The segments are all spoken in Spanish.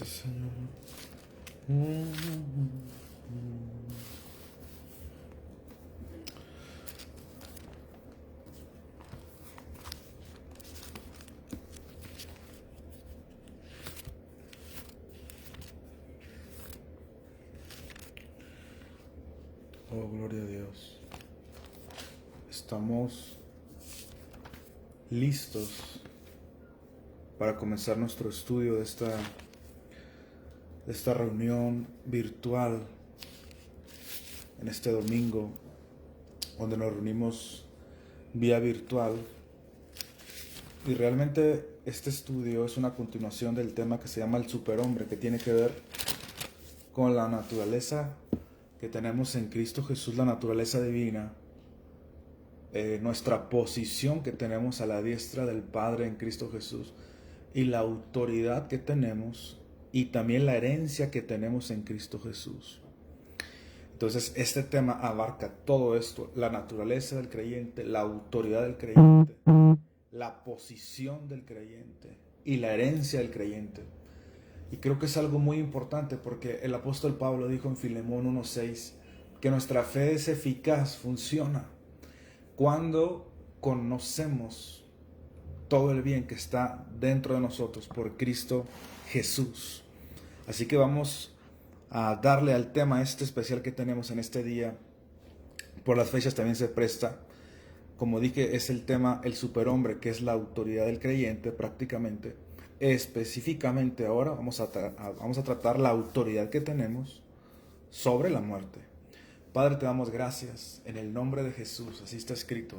Gracias, Señor. Oh, gloria a Dios. Estamos listos para comenzar nuestro estudio de esta reunión virtual en este domingo, donde nos reunimos vía virtual. Y realmente este estudio es una continuación del tema que se llama el superhombre, que tiene que ver con la naturaleza que tenemos en Cristo Jesús, la naturaleza divina, nuestra posición que tenemos a la diestra del Padre en Cristo Jesús y la autoridad que tenemos y también la herencia que tenemos en Cristo Jesús. Entonces este tema abarca todo esto: la naturaleza del creyente, la autoridad del creyente, la posición del creyente y la herencia del creyente. Y creo que es algo muy importante porque el apóstol Pablo dijo en Filemón 1:6 que nuestra fe es eficaz, funciona, cuando conocemos todo el bien que está dentro de nosotros por Cristo Jesús. Así que vamos a darle al tema este especial que tenemos en este día. Por las fechas también se presta. Como dije, es el tema el superhombre, que es la autoridad del creyente prácticamente. Específicamente ahora vamos a tratar la autoridad que tenemos sobre la muerte. Padre, te damos gracias en el nombre de Jesús, así está escrito.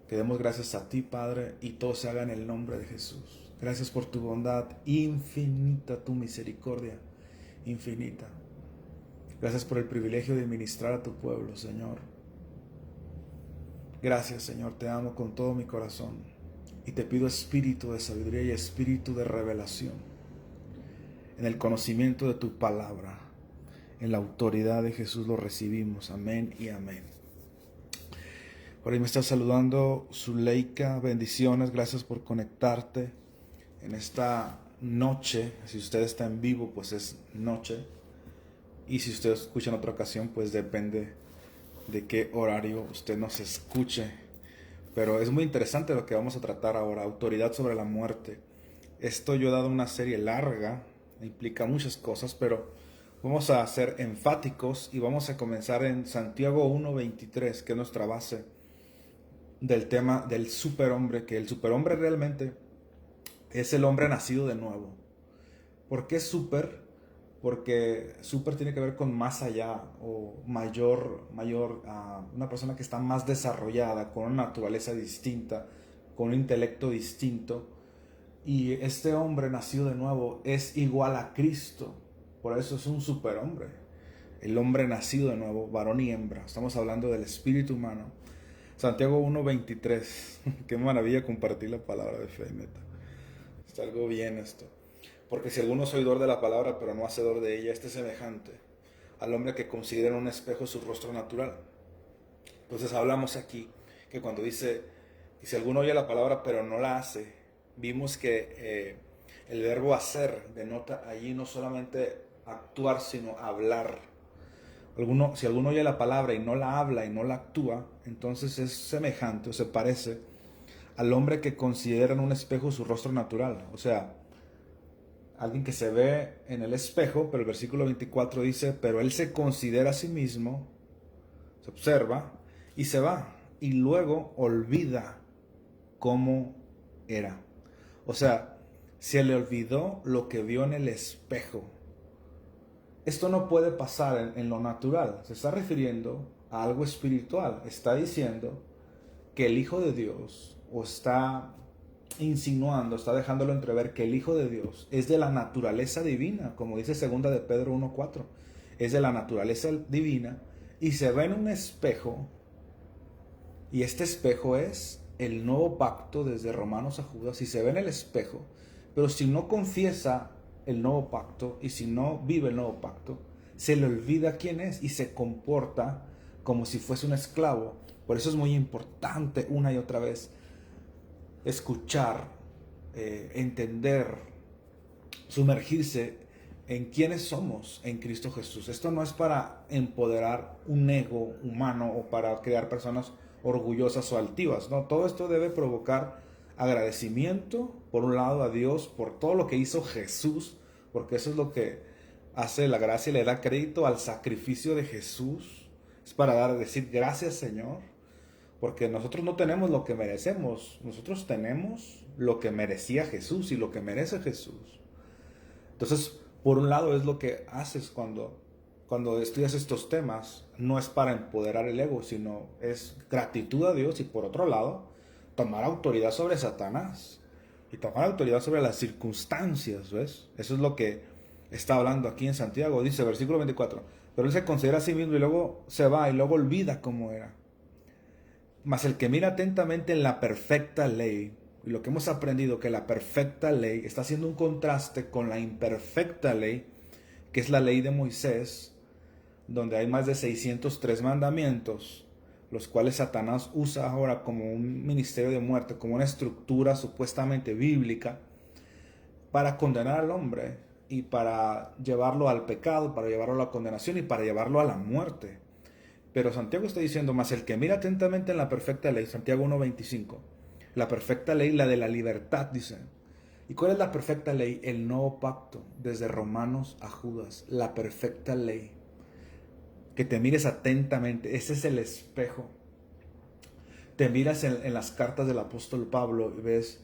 Que demos gracias a ti, Padre, y todo se haga en el nombre de Jesús. Gracias por tu bondad infinita, tu misericordia infinita. Gracias por el privilegio de ministrar a tu pueblo, Señor. Gracias, Señor, te amo con todo mi corazón. Y te pido espíritu de sabiduría y espíritu de revelación en el conocimiento de tu palabra. En la autoridad de Jesús lo recibimos. Amén y amén. Por ahí me está saludando Zuleika. Bendiciones. Gracias por conectarte en esta noche. Si usted está en vivo, pues es noche. Y si usted escucha en otra ocasión, pues depende de qué horario usted nos escuche. Pero es muy interesante lo que vamos a tratar ahora: autoridad sobre la muerte. Esto yo he dado una serie larga, implica muchas cosas, pero vamos a ser enfáticos y vamos a comenzar en Santiago 1:23, que es nuestra base del tema del superhombre, que el superhombre realmente es el hombre nacido de nuevo. ¿Por qué super? Porque super tiene que ver con más allá o mayor, una persona que está más desarrollada, con una naturaleza distinta, con un intelecto distinto. Y este hombre nacido de nuevo es igual a Cristo, por eso es un superhombre. El hombre nacido de nuevo, varón y hembra. Estamos hablando del espíritu humano. Santiago 1:23. Qué maravilla compartir la palabra de fe, neta. Está algo bien esto. Porque si alguno es oidor de la palabra, pero no hacedor de ella, este es semejante al hombre que considera en un espejo su rostro natural. Entonces hablamos aquí que cuando dice, y si alguno oye la palabra, pero no la hace, vimos que el verbo hacer denota allí no solamente actuar, sino hablar. Si alguno oye la palabra y no la habla y no la actúa, entonces es semejante o se parece al hombre que considera en un espejo su rostro natural. O sea, alguien que se ve en el espejo, pero el versículo 24 dice, pero él se considera a sí mismo, se observa y se va, y luego olvida cómo era. O sea, se le olvidó lo que vio en el espejo. Esto no puede pasar en lo natural. Se está refiriendo a algo espiritual. Está diciendo que el Hijo de Dios, o está insinuando, está dejándolo entrever que el Hijo de Dios es de la naturaleza divina, como dice 2 de Pedro 1:4. Es de la naturaleza divina y se ve en un espejo, y este espejo es el nuevo pacto desde Romanos a Judas, y se ve en el espejo, pero si no confiesa el nuevo pacto y si no vive el nuevo pacto, se le olvida quién es y se comporta como si fuese un esclavo. Por eso es muy importante una y otra vez escuchar, entender, sumergirse en quiénes somos en Cristo Jesús. Esto no es para empoderar un ego humano o para crear personas orgullosas o altivas, no, todo esto debe provocar agradecimiento, por un lado, a Dios por todo lo que hizo Jesús, porque eso es lo que hace la gracia y le da crédito al sacrificio de Jesús. Es para decir gracias, Señor, porque nosotros no tenemos lo que merecemos, nosotros tenemos lo que merecía Jesús y lo que merece Jesús. Entonces, por un lado es lo que haces cuando estudias estos temas, no es para empoderar el ego, sino es gratitud a Dios, y por otro lado, tomar autoridad sobre Satanás y tomar autoridad sobre las circunstancias, ¿ves? Eso es lo que está hablando aquí en Santiago. Dice, versículo 24, pero él se considera a sí mismo y luego se va y luego olvida cómo era. Mas el que mira atentamente en la perfecta ley, y lo que hemos aprendido, que la perfecta ley está haciendo un contraste con la imperfecta ley, que es la ley de Moisés, donde hay más de 603 mandamientos, los cuales Satanás usa ahora como un ministerio de muerte, como una estructura supuestamente bíblica, para condenar al hombre y para llevarlo al pecado, para llevarlo a la condenación y para llevarlo a la muerte. Pero Santiago está diciendo, más el que mira atentamente en la perfecta ley, Santiago 1:25, la perfecta ley, la de la libertad, dice. ¿Y cuál es la perfecta ley? El nuevo pacto, desde Romanos a Judas, la perfecta ley. Que te mires atentamente, ese es el espejo. Te miras en las cartas del apóstol Pablo y ves,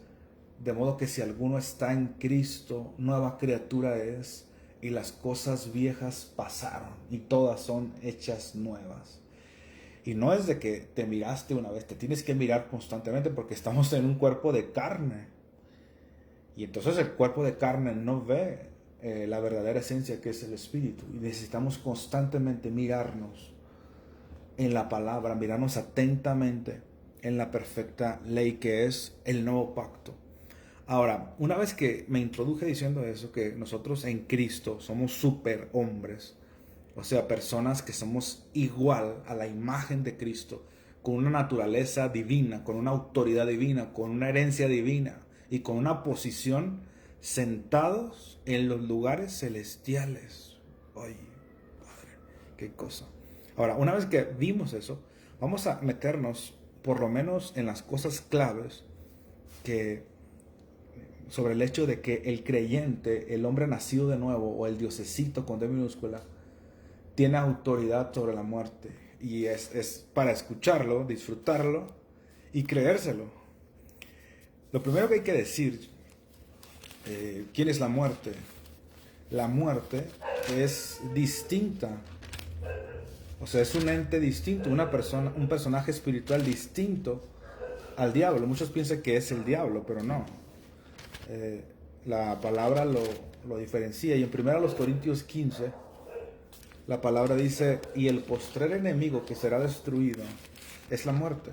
de modo que si alguno está en Cristo, nueva criatura es, y las cosas viejas pasaron y todas son hechas nuevas. Y no es de que te miraste una vez, te tienes que mirar constantemente porque estamos en un cuerpo de carne. Y entonces el cuerpo de carne no ve la verdadera esencia, que es el Espíritu. Y necesitamos constantemente mirarnos en la palabra, mirarnos atentamente en la perfecta ley, que es el nuevo pacto. Ahora, una vez que me introduje diciendo eso, que nosotros en Cristo somos superhombres, o sea, personas que somos igual a la imagen de Cristo, con una naturaleza divina, con una autoridad divina, con una herencia divina y con una posición sentados en los lugares celestiales. Ay, Padre, qué cosa. Ahora, una vez que vimos eso, vamos a meternos por lo menos en las cosas claves sobre el hecho de que el creyente, el hombre nacido de nuevo, o el diosecito con D minúscula, tiene autoridad sobre la muerte. Y es para escucharlo, disfrutarlo y creérselo. Lo primero que hay que decir, ¿quién es la muerte? La muerte es distinta. O sea, es un ente distinto, un personaje espiritual distinto al diablo. Muchos piensan que es el diablo, pero no. La palabra lo diferencia. Y en 1 Corintios 15, la palabra dice, y el postrer enemigo que será destruido es la muerte.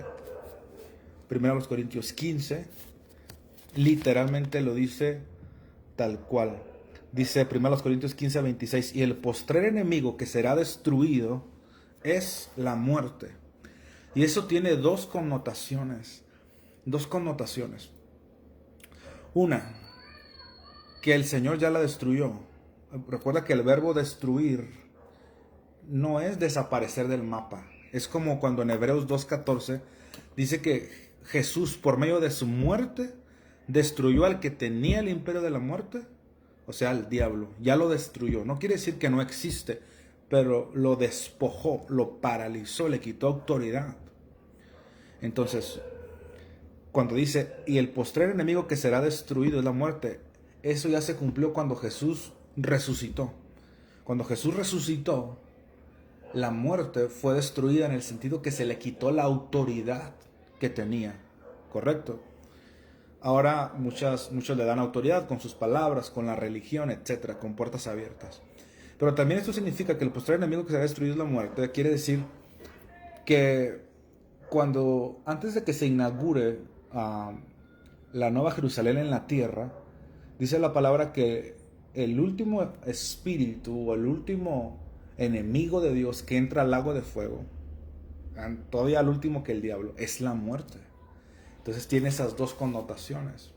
1 Corintios 15, literalmente lo dice tal cual. Dice 1 Corintios 15:26, y el postrer enemigo que será destruido es la muerte. Y eso tiene dos connotaciones. Una, que el Señor ya la destruyó. Recuerda que el verbo destruir no es desaparecer del mapa. Es como cuando en Hebreos 2:14 dice que Jesús, por medio de su muerte, destruyó al que tenía el imperio de la muerte, o sea, al diablo. Ya lo destruyó. No quiere decir que no existe, pero lo despojó, lo paralizó, le quitó autoridad. Entonces, cuando dice, y el postrer enemigo que será destruido es la muerte, eso ya se cumplió cuando Jesús resucitó. Cuando Jesús resucitó, la muerte fue destruida en el sentido que se le quitó la autoridad que tenía, ¿correcto? Ahora muchos le dan autoridad con sus palabras, con la religión, etcétera, con puertas abiertas. Pero también esto significa que el postrer enemigo que será destruido es la muerte. Quiere decir que antes de que se inaugure la nueva Jerusalén en la tierra, dice la palabra que el último espíritu o el último enemigo de Dios que entra al lago de fuego, todavía al último que el diablo, es la muerte. Entonces tiene esas dos connotaciones.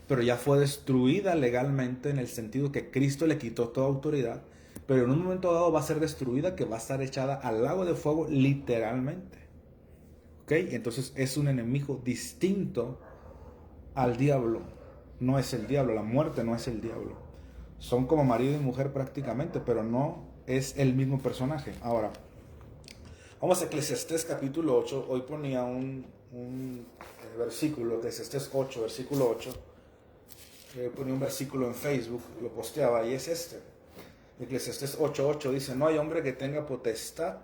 pero ya fue destruida legalmente en el sentido que Cristo le quitó toda autoridad, pero en un momento dado va a ser destruida, que va a estar echada al lago de fuego literalmente. ¿Ok? Entonces es un enemigo distinto al diablo. No es el diablo, la muerte no es el diablo. Son como marido y mujer prácticamente, pero no es el mismo personaje. Ahora, vamos a Eclesiastés capítulo 8. Hoy ponía un versículo, Eclesiastés 8, versículo 8. Ponía un versículo en Facebook, lo posteaba, y es este. Eclesiastés 8:8 dice: no hay hombre que tenga potestad,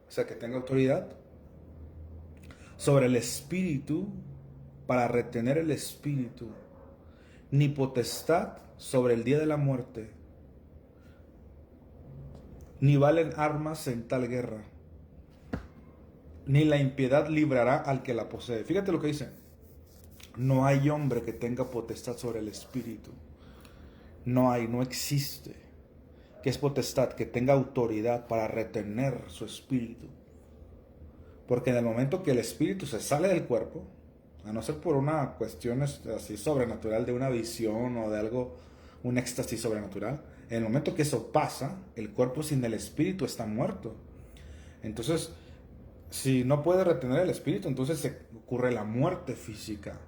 o sea, que tenga autoridad sobre el espíritu para retener el espíritu, ni potestad sobre el día de la muerte, ni valen armas en tal guerra, ni la impiedad librará al que la posee. Fíjate lo que dice: no hay hombre que tenga potestad sobre el espíritu. No hay, no existe. ¿Qué es potestad? Que tenga autoridad para retener su espíritu. Porque en el momento que el espíritu se sale del cuerpo, a no ser por una cuestión así sobrenatural, de una visión o de algo, un éxtasis sobrenatural, en el momento que eso pasa, el cuerpo sin el espíritu está muerto. Entonces, si no puede retener el espíritu, entonces se ocurre la muerte física.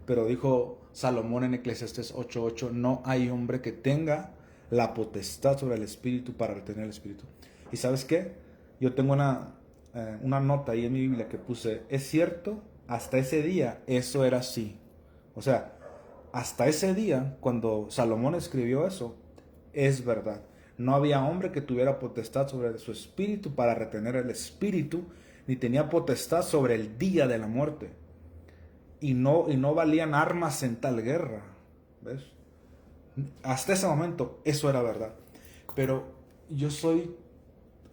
Pero dijo Salomón en Eclesiastés 8:8, no hay hombre que tenga la potestad sobre el espíritu para retener el espíritu. ¿Y sabes qué? Yo tengo una nota ahí en mi Biblia que puse: es cierto, hasta ese día eso era así. O sea, hasta ese día, cuando Salomón escribió eso, es verdad. No había hombre que tuviera potestad sobre su espíritu para retener el espíritu, ni tenía potestad sobre el día de la muerte. Y no valían armas en tal guerra. ¿Ves? Hasta ese momento eso era verdad. Pero yo soy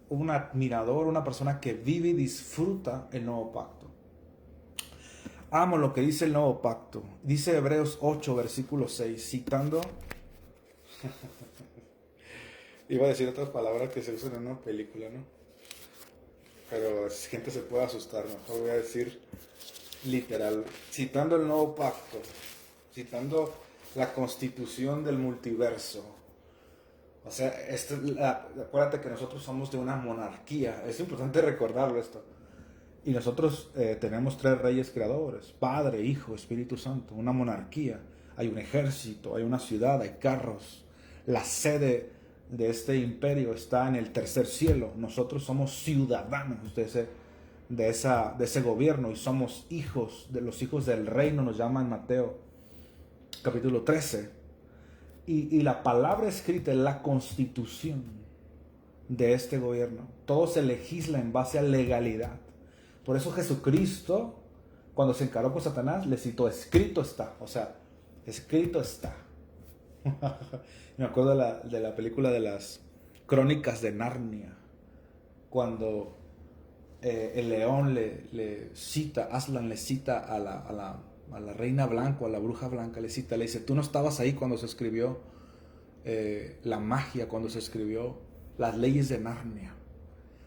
un admirador, una persona que vive y disfruta el nuevo pacto. Amo lo que dice el nuevo pacto. Dice Hebreos 8, versículo 6, citando... Iba a decir otras palabras que se usan en una película, ¿no? Pero gente se puede asustar, mejor voy a decir literal, citando el nuevo pacto, citando la constitución del multiverso. O sea, acuérdate que nosotros somos de una monarquía, es importante recordarlo esto. Y nosotros tenemos 3 reyes creadores: Padre, Hijo, Espíritu Santo, una monarquía. Hay un ejército, hay una ciudad, hay carros. La sede de este imperio está en el tercer cielo. Nosotros somos ciudadanos de ese gobierno y somos hijos de los hijos del reino, nos llaman Mateo capítulo 13. Y la palabra escrita es la constitución de este gobierno. Todo se legisla en base a legalidad. Por eso Jesucristo, cuando se encaró con Satanás, le citó: escrito está. O sea, escrito está. Me acuerdo de la película de las Crónicas de Narnia, cuando el león le cita, Aslan le cita a la reina blanca, a la bruja blanca, le dice: tú no estabas ahí cuando se escribió la magia, cuando se escribió las leyes de Narnia.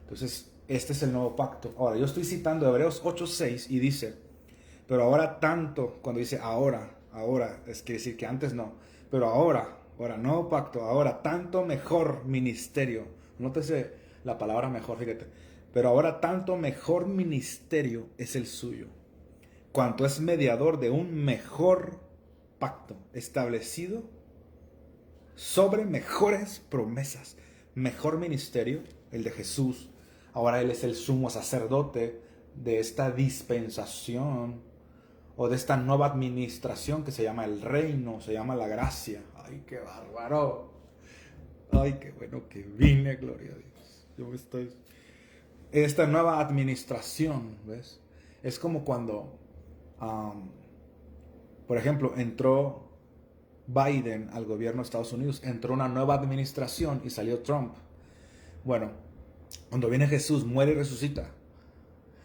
Entonces, este es el nuevo pacto. Ahora, yo estoy citando Hebreos 8:6 y dice: pero ahora tanto, cuando dice ahora, es quiere decir que antes no, pero ahora, nuevo pacto, ahora tanto mejor ministerio. Nótese la palabra mejor, fíjate. Pero ahora tanto mejor ministerio es el suyo, cuanto es mediador de un mejor pacto, establecido sobre mejores promesas. Mejor ministerio, el de Jesús. Ahora Él es el sumo sacerdote de esta dispensación o de esta nueva administración que se llama el reino, se llama la gracia. ¡Ay, qué bárbaro! ¡Ay, qué bueno que vine! Gloria a Dios. Yo estoy... Esta nueva administración, ¿ves? Es como cuando, por ejemplo, entró Biden al gobierno de Estados Unidos, entró una nueva administración y salió Trump. Bueno, cuando viene Jesús, muere y resucita,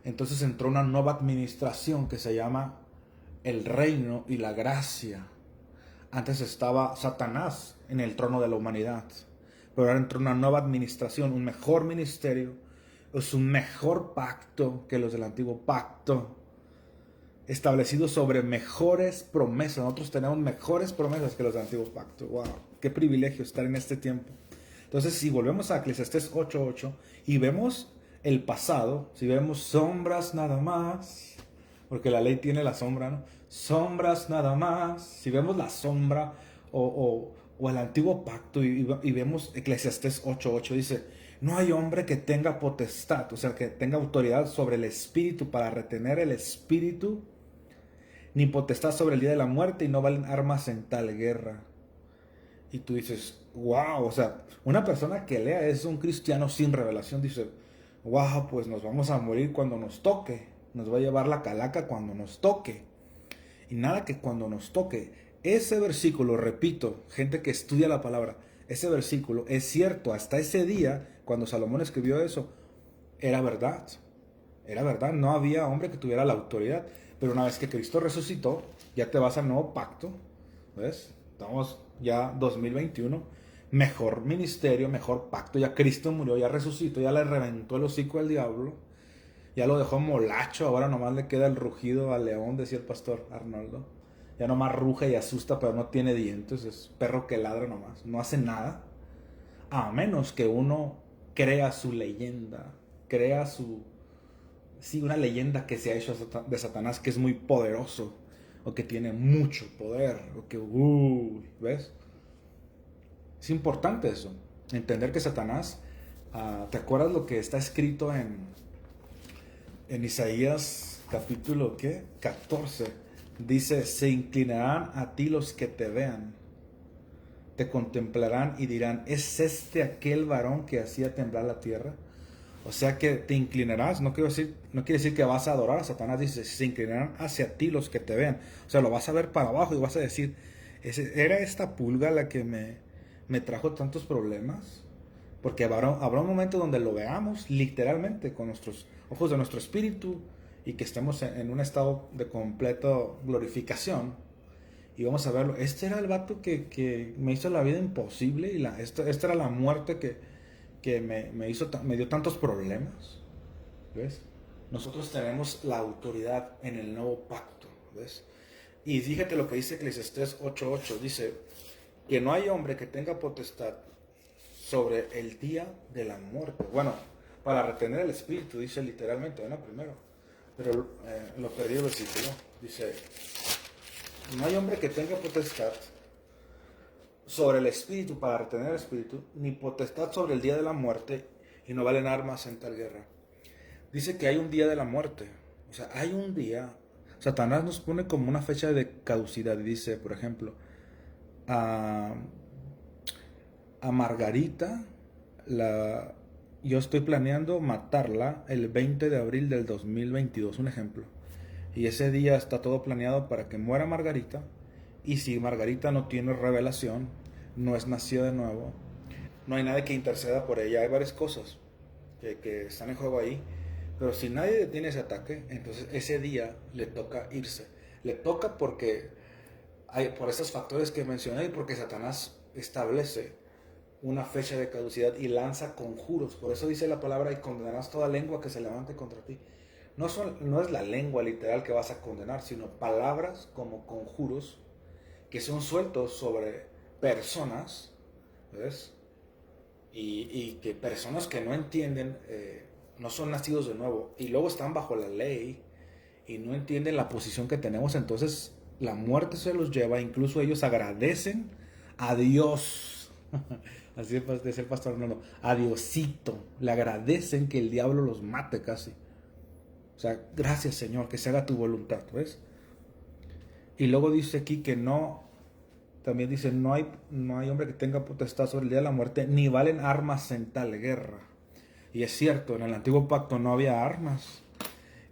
entonces entró una nueva administración que se llama el reino y la gracia. Antes estaba Satanás en el trono de la humanidad, pero ahora entró una nueva administración, un mejor ministerio, es un mejor pacto que los del antiguo pacto. establecido sobre mejores promesas. Nosotros tenemos mejores promesas que los del antiguo pacto. Wow, qué privilegio estar en este tiempo. Entonces, si volvemos a Eclesiastés 8:8 y vemos el pasado, si vemos sombras nada más, porque la ley tiene la sombra, ¿no? Sombras nada más. Si vemos la sombra o el antiguo pacto y vemos Eclesiastés 8:8, dice, no hay hombre que tenga potestad, o sea, que tenga autoridad sobre el espíritu para retener el espíritu, ni potestad sobre el día de la muerte, y no valen armas en tal guerra. Y tú dices, wow, o sea, una persona que lea es un cristiano sin revelación, dice, wow, pues nos vamos a morir cuando nos toque, nos va a llevar la calaca cuando nos toque. Y nada que cuando nos toque. Ese versículo, repito, gente que estudia la palabra, ese versículo es cierto, hasta ese día, cuando Salomón escribió eso, era verdad. Era verdad, no había hombre que tuviera la autoridad. Pero una vez que Cristo resucitó, ya te vas al nuevo pacto, ¿ves? Estamos ya 2021, mejor ministerio, mejor pacto, ya Cristo murió, ya resucitó, ya le reventó el hocico al diablo, ya lo dejó molacho, ahora nomás le queda el rugido al león, decía el pastor Arnoldo. Ya nomás ruge y asusta, pero no tiene dientes, es perro que ladra nomás, no hace nada. A menos que uno crea su leyenda, crea su... Sí, una leyenda que se ha hecho de Satanás, que es muy poderoso, o que tiene mucho poder, o que... ¿ves? Es importante eso, entender que Satanás... ¿te acuerdas lo que está escrito en Isaías capítulo ¿qué? 14? Dice, se inclinarán a ti los que te vean, te contemplarán y dirán, ¿es este aquel varón que hacía temblar la tierra? O sea que te inclinarás, no quiere decir que vas a adorar a Satanás, dice, se inclinarán hacia ti los que te vean. O sea, lo vas a ver para abajo y vas a decir, ¿era esta pulga la que me trajo tantos problemas? Porque habrá un momento donde lo veamos literalmente con nuestros ojos de nuestro espíritu y que estemos en un estado de completa glorificación y vamos a verlo. Este era el vato que me hizo la vida imposible y esta era la muerte que me dio tantos problemas. ¿Ves? Nosotros tenemos la autoridad en el nuevo pacto. ¿Ves? Y fíjate lo que dice Eclesiastés 8:8. Dice que no hay hombre que tenga potestad sobre el día de la muerte. Bueno, para retener el espíritu, dice literalmente, ¿no? Primero. Pero lo perdí el versículo. Dice, no hay hombre que tenga potestad sobre el espíritu para retener el espíritu, ni potestad sobre el día de la muerte, y no valen armas en tal guerra. Dice que hay un día de la muerte. O sea, hay un día. Satanás nos pone como una fecha de caducidad. Y dice, por ejemplo, a Margarita, yo estoy planeando matarla el 20 de abril del 2022, un ejemplo. Y ese día está todo planeado para que muera Margarita. Y si Margarita no tiene revelación, no es nacida de nuevo, no hay nadie que interceda por ella. Hay varias cosas que están en juego ahí. Pero si nadie detiene ese ataque, entonces ese día le toca irse. Le toca porque por esos factores que mencioné y porque Satanás establece una fecha de caducidad y lanza conjuros. Por eso dice la palabra, y condenarás toda lengua que se levante contra ti. No es la lengua literal que vas a condenar, sino palabras como conjuros que son sueltos sobre personas, ¿ves? Y que personas que no entienden, no son nacidos de nuevo, y luego están bajo la ley, y no entienden la posición que tenemos, entonces la muerte se los lleva, incluso ellos agradecen a Dios, así de ser pastor, a Diosito, le agradecen que el diablo los mate casi. O sea, gracias Señor, que se haga tu voluntad, ¿ves? Y luego dice aquí que no, también dice, no hay hombre que tenga potestad sobre el día de la muerte, ni valen armas en tal guerra. Y es cierto, en el antiguo pacto no había armas.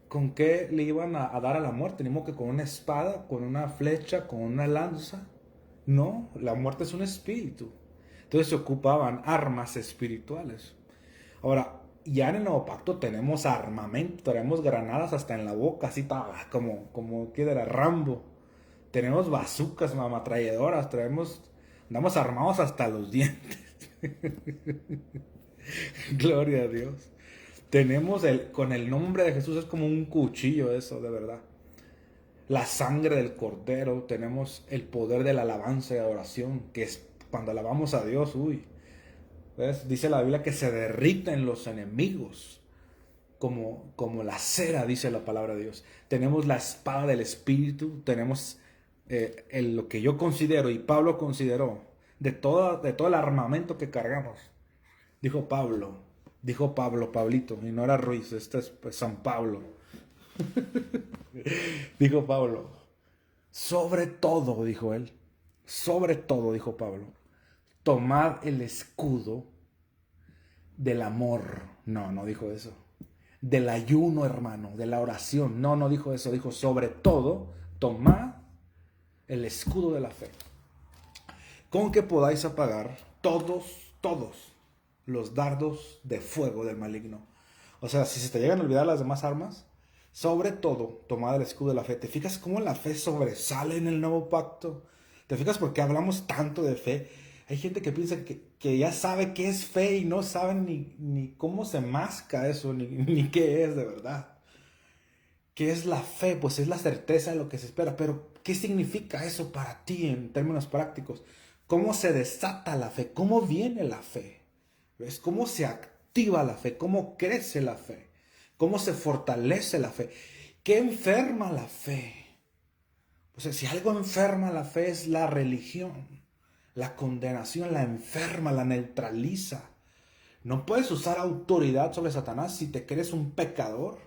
¿Con qué le iban a dar a la muerte? Ni modo que con una espada, con una flecha, con una lanza. No, la muerte es un espíritu. Entonces se ocupaban armas espirituales. Ahora, ya en el nuevo pacto tenemos armamento, tenemos granadas hasta en la boca, así como que era Rambo. Tenemos bazucas, ametralladoras, andamos armados hasta los dientes. Gloria a Dios. Tenemos con el nombre de Jesús, es como un cuchillo eso, de verdad. la sangre del Cordero, tenemos el poder de la alabanza y adoración, que es cuando alabamos a Dios, ¿ves? Dice la Biblia que se derriten los enemigos como la cera, dice la palabra de Dios. Tenemos la espada del Espíritu, tenemos lo que yo considero y Pablo consideró de todo el armamento que cargamos. Dijo Pablo, Pablito, y no era Ruiz, este es pues, San Pablo. Dijo Pablo, sobre todo, dijo él, sobre todo, dijo Pablo, tomad el escudo del amor. No, no dijo eso. Del ayuno, hermano, de la oración. No, no dijo eso. Dijo, sobre todo, tomad el escudo de la fe, con que podáis apagar todos los dardos de fuego del maligno. O sea, si se te llegan a olvidar las demás armas, sobre todo, tomad el escudo de la fe. ¿Te fijas cómo la fe sobresale en el nuevo pacto? ¿Te fijas por qué hablamos tanto de fe? Hay gente que piensa que ya sabe qué es fe y no saben ni cómo se masca eso, ni qué es de verdad. ¿Qué es la fe? Pues es la certeza de lo que se espera. Pero, ¿qué significa eso para ti en términos prácticos? ¿Cómo se desata la fe? ¿Cómo viene la fe? ¿Ves? ¿Cómo se activa la fe? ¿Cómo crece la fe? ¿Cómo se fortalece la fe? ¿Qué enferma la fe? O sea, si algo enferma la fe es la religión. La condenación la enferma, la neutraliza. No puedes usar autoridad sobre Satanás si te crees un pecador.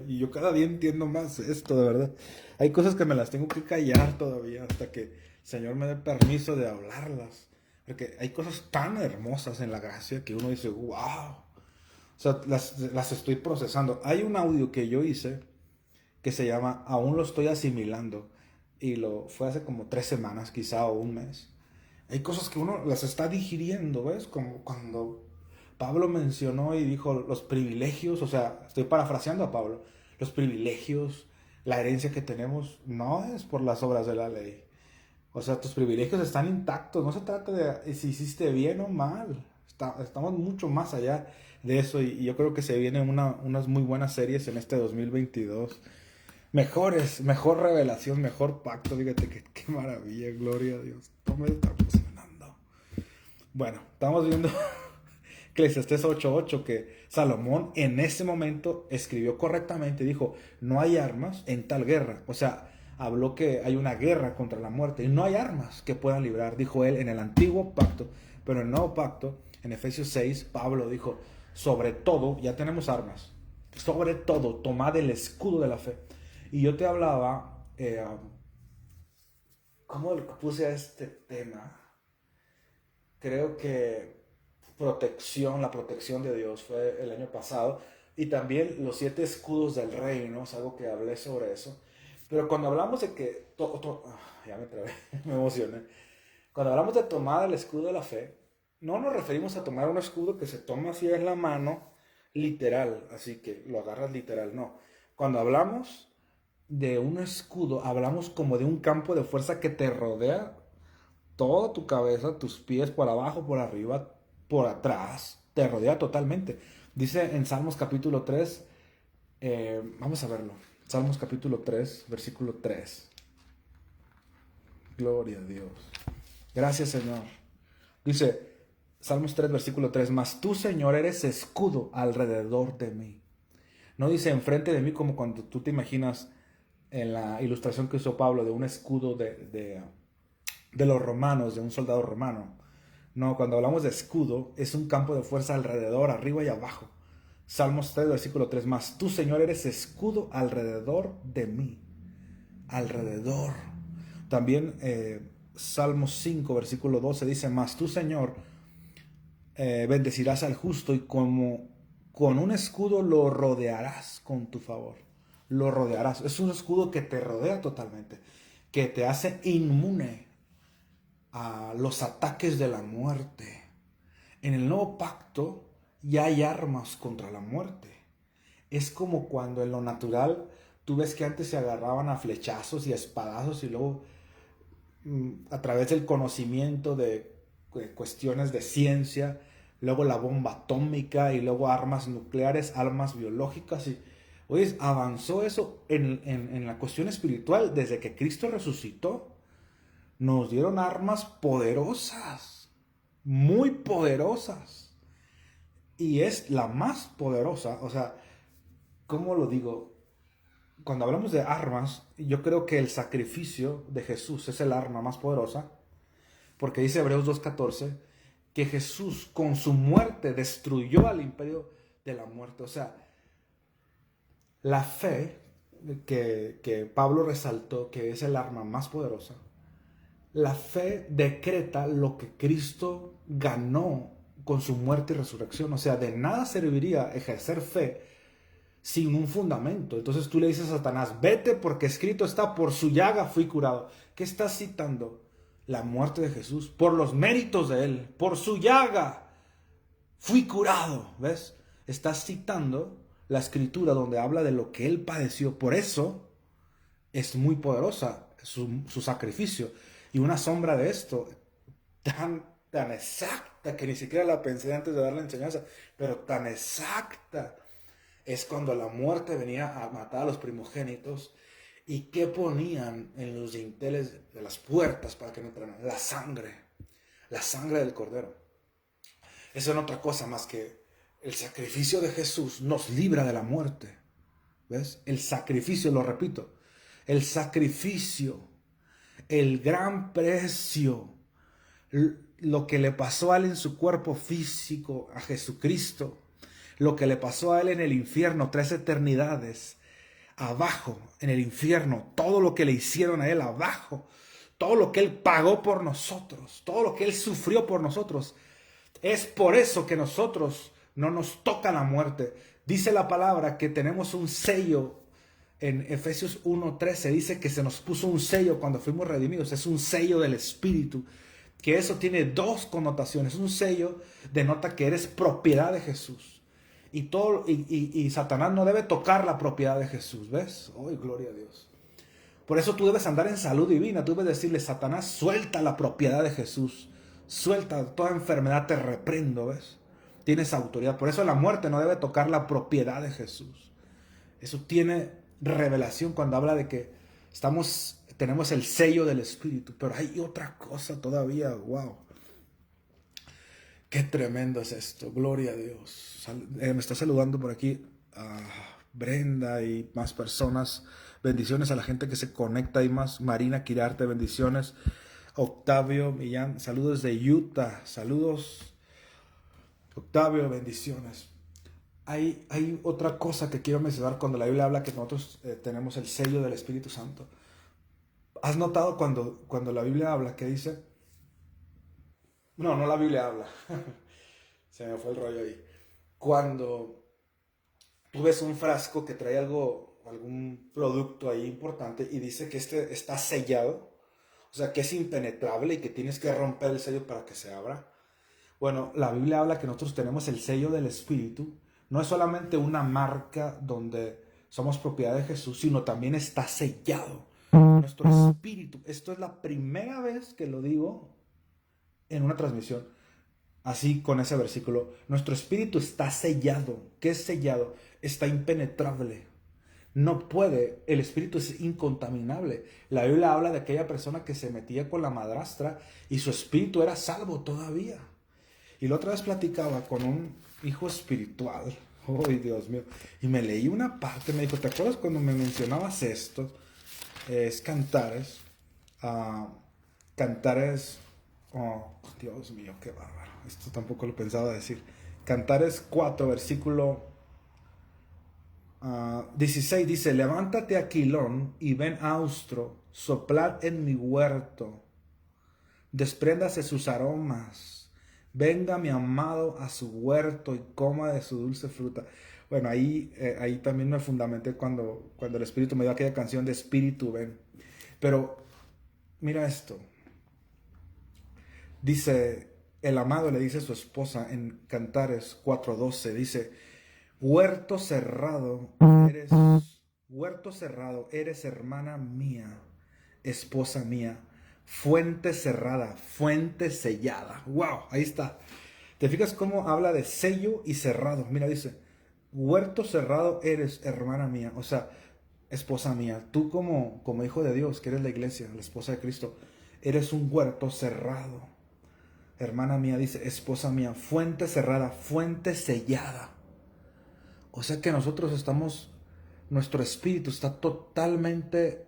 Y yo cada día entiendo más esto, de verdad. Hay cosas que me las tengo que callar todavía hasta que el Señor me dé permiso de hablarlas. Porque hay cosas tan hermosas en la gracia que uno dice, wow. O sea, las estoy procesando. Hay un audio que yo hice que se llama Aún lo estoy asimilando. Y fue hace como 3 semanas, quizá, o un mes. Hay cosas que uno las está digiriendo, ¿ves? Como cuando Pablo mencionó y dijo los privilegios, o sea, estoy parafraseando a Pablo, los privilegios, la herencia que tenemos, no es por las obras de la ley. O sea, tus privilegios están intactos, no se trata de si hiciste bien o mal. Estamos mucho más allá de eso y yo creo que se vienen unas muy buenas series en este 2022. Mejor revelación, mejor pacto. Fíjate qué maravilla, gloria a Dios. Todo me está emocionando. Bueno, estamos viendo Eclesiastés 8:8 que Salomón en ese momento escribió correctamente. Dijo, no hay armas en tal guerra. O sea, habló que hay una guerra contra la muerte y no hay armas que puedan librar, dijo él en el antiguo pacto. Pero en el nuevo pacto, en Efesios 6, Pablo dijo, sobre todo, ya tenemos armas. Sobre todo, tomad el escudo de la fe. Y yo te hablaba, ¿cómo le puse a este tema? Creo que la protección de Dios fue el año pasado. Y también los 7 escudos del reino, es algo que hablé sobre eso. Pero cuando hablamos de que, ya me trabé, me emocioné. Cuando hablamos de tomar el escudo de la fe, no nos referimos a tomar un escudo que se toma así en la mano, literal, así que lo agarras literal, no. Cuando hablamos de un escudo, hablamos como de un campo de fuerza que te rodea toda tu cabeza, tus pies por abajo, por arriba, por atrás, te rodea totalmente. Dice en Salmos capítulo 3, vamos a verlo, Salmos capítulo 3, versículo 3. Gloria a Dios. Gracias, Señor. Dice Salmos 3, versículo 3, mas tú, Señor, eres escudo alrededor de mí. No dice enfrente de mí como cuando tú te imaginas en la ilustración que usó Pablo de un escudo de los romanos, de un soldado romano. No, cuando hablamos de escudo, es un campo de fuerza alrededor, arriba y abajo. Salmos 3, versículo 3, mas tú, Señor, eres escudo alrededor de mí. Alrededor. También Salmos 5, versículo 12 dice, mas tú, Señor, bendecirás al justo y como con un escudo lo rodearás con tu favor. Lo rodearás. Es un escudo que te rodea totalmente, que te hace inmune a los ataques de la muerte. En el nuevo pacto ya hay armas contra la muerte. Es como cuando en lo natural tú ves que antes se agarraban a flechazos y a espadazos y luego a través del conocimiento de cuestiones de ciencia, luego la bomba atómica y luego armas nucleares, armas biológicas y Oye, avanzó eso en la cuestión espiritual desde que Cristo resucitó. Nos dieron armas poderosas, muy poderosas. Y es la más poderosa. O sea, ¿cómo lo digo? Cuando hablamos de armas, yo creo que el sacrificio de Jesús es el arma más poderosa. Porque dice Hebreos 2:14 que Jesús con su muerte destruyó al imperio de la muerte. O sea, la fe que Pablo resaltó que es el arma más poderosa, la fe decreta lo que Cristo ganó con su muerte y resurrección. O sea, de nada serviría ejercer fe sin un fundamento. Entonces tú le dices a Satanás, vete porque escrito está, por su llaga fui curado. ¿Qué estás citando? La muerte de Jesús, por los méritos de él, por su llaga fui curado. ¿Ves? Estás citando la escritura donde habla de lo que él padeció. Por eso es muy poderosa su sacrificio. Y una sombra de esto, tan exacta, que ni siquiera la pensé antes de dar la enseñanza, pero tan exacta, es cuando la muerte venía a matar a los primogénitos. ¿Y qué ponían en los dinteles de las puertas para que no entraran? La sangre del cordero. Eso no es otra cosa más que el sacrificio de Jesús nos libra de la muerte. ¿Ves? El sacrificio, lo repito, el sacrificio, el gran precio, lo que le pasó a él en su cuerpo físico, a Jesucristo, lo que le pasó a él en el infierno, 3 eternidades, abajo, en el infierno, todo lo que le hicieron a él abajo, todo lo que él pagó por nosotros, todo lo que él sufrió por nosotros. Es por eso que nosotros no nos toca la muerte. Dice la palabra que tenemos un sello. En Efesios 1:13 dice que se nos puso un sello cuando fuimos redimidos. Es un sello del Espíritu. Que eso tiene 2 connotaciones. Un sello denota que eres propiedad de Jesús. Y Satanás no debe tocar la propiedad de Jesús. ¿Ves? ¡Oh, gloria a Dios! Por eso tú debes andar en salud divina. Tú debes decirle, Satanás, suelta la propiedad de Jesús. Suelta toda enfermedad, te reprendo. ¿Ves? Tienes autoridad. Por eso la muerte no debe tocar la propiedad de Jesús. Eso tiene revelación cuando habla de que tenemos el sello del Espíritu. Pero hay otra cosa todavía. ¡Wow! Qué tremendo es esto. Gloria a Dios. Me está saludando por aquí Brenda y más personas. Bendiciones a la gente que se conecta y más. Marina Quirarte, bendiciones. Octavio Millán, saludos de Utah. Saludos, Octavio, bendiciones. Hay otra cosa que quiero mencionar cuando la Biblia habla que nosotros tenemos el sello del Espíritu Santo. ¿Has notado cuando la Biblia habla que dice? No la Biblia habla. Se me fue el rollo ahí. Cuando tú ves un frasco que trae algún producto ahí importante y dice que este está sellado, o sea, que es impenetrable y que tienes que romper el sello para que se abra. Bueno, la Biblia habla que nosotros tenemos el sello del Espíritu. No es solamente una marca donde somos propiedad de Jesús, sino también está sellado. Nuestro espíritu. Esto es la primera vez que lo digo en una transmisión, así con ese versículo. Nuestro espíritu está sellado. ¿Qué es sellado? Está impenetrable. No puede, el espíritu es incontaminable. La Biblia habla de aquella persona que se metía con la madrastra y su espíritu era salvo todavía. Y la otra vez platicaba con un hijo espiritual. ¡Ay, Dios mío! Y me leí una parte, me dijo, ¿te acuerdas cuando me mencionabas esto? Es Cantares. Cantares. Oh, Dios mío, qué bárbaro. Esto tampoco lo pensaba decir. Cantares 4, versículo 16 dice, levántate Aquilón y ven austro, soplad en mi huerto, despréndase sus aromas, venga mi amado a su huerto y coma de su dulce fruta. Bueno, ahí también me fundamenté cuando el Espíritu me dio aquella canción de Espíritu, ven. Pero mira esto, dice, el amado le dice a su esposa en Cantares 4:12, dice, huerto cerrado eres hermana mía, esposa mía, fuente cerrada, fuente sellada. ¡Wow! Ahí está. ¿Te fijas cómo habla de sello y cerrado? Mira, dice, huerto cerrado eres, hermana mía, o sea, esposa mía, tú como hijo de Dios, que eres la iglesia, la esposa de Cristo, eres un huerto cerrado. Hermana mía, dice, esposa mía, fuente cerrada, fuente sellada. O sea que nosotros estamos, nuestro espíritu está totalmente,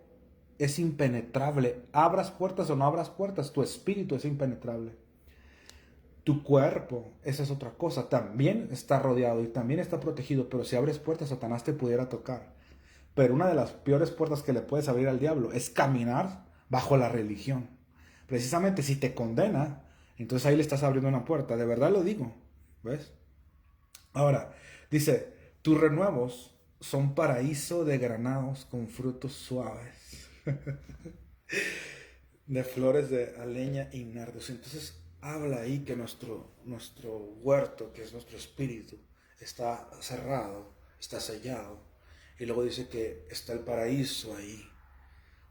es impenetrable. Abras puertas o no abras puertas, tu espíritu es impenetrable. Tu cuerpo, esa es otra cosa, también está rodeado y también está protegido, pero si abres puertas, Satanás te pudiera tocar. Pero una de las peores puertas que le puedes abrir al diablo es caminar bajo la religión. Precisamente si te condena, entonces ahí le estás abriendo una puerta. De verdad lo digo. ¿Ves? Ahora, dice, tus renuevos son paraíso de granados con frutos suaves, de flores de aleña y nardos. Entonces habla ahí que nuestro huerto, que es nuestro espíritu, está cerrado, está sellado. Y luego dice que está el paraíso ahí.